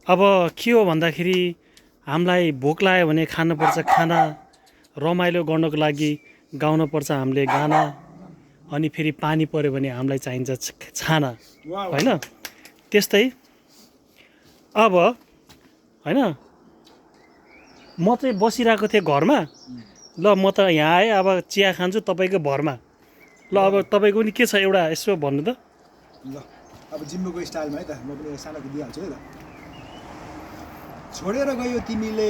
अब के हो भन्दाखेरि हामीलाई भोक लाग्यो भने खानुपर्छ खाना, रमाइलो गर्नको लागि गाउनुपर्छ हामीले गाना, अनि फेरि पानी पऱ्यो भने हामीलाई चाहिन्छ छाना होइन। त्यस्तै अब होइन म चाहिँ बसिरहेको थिएँ घरमा, ल म त यहाँ आएँ, अब चिया खान्छु तपाईँको भरमा। ल अब तपाईँको नि के छ एउटा यसो भन्नु त। ल अब जिम्बोको स्टाइलमा है त म पनि सानोको दिइहाल्छु है त। छोडेर गयो तिमीले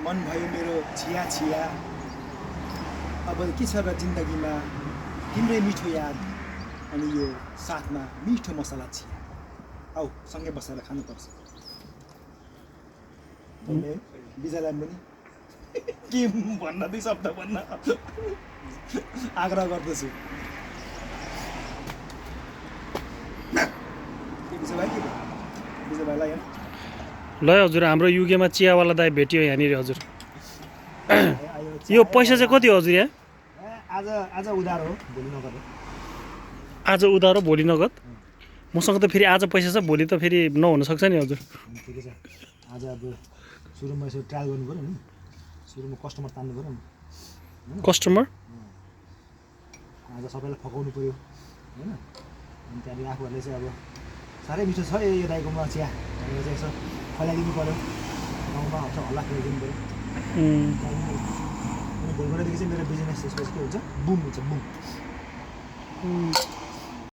मन भयो मेरो छिया छिया, अब के छ र जिन्दगीमा तिम्रै मिठो याद, अनि यो साथमा मिठो मसला छिया। आऊ सँगै बसेर खानुपर्छ। विजयलाई पनि के भन्न, दुई शब्द भन्न आग्रह गर्दछु। विजय भाइ के भयो? विजय भाइलाई होइन ल हजुर, हाम्रो युगेमा चियावाला दाइ भेटियो यहाँनिर हजुर। यो पैसा चाहिँ कति हो हजुर यहाँ? आज आज उधार हो, भोलि नगद हो। आज उधारो भोलि नगद? मसँग त फेरि आज पैसा छ, भोलि त फेरि नहुन सक्छ नि हजुर। ठिकै छ, आज अब सुरुमा यसो ट्रायल गर्नु पऱ्यो नि, सुरुमा कस्टमर तान्नु पऱ्यो नि। कस्टमर आज सबैलाई फकाउनु पऱ्यो होइन, अनि त्यहाँदेखि आफूहरूले चाहिँ अब साह्रै मिठो छ यो दाइकोमा चिया भनेर चाहिँ यसो फैलाइदिनु पऱ्यो, गाउँमा हल्ला खेलाइदिनु पऱ्यो। अनि भोलिपल्टदेखि चाहिँ मेरो बिजनेस त्यसपछि के हुन्छ, बुम हुन्छ, बुम।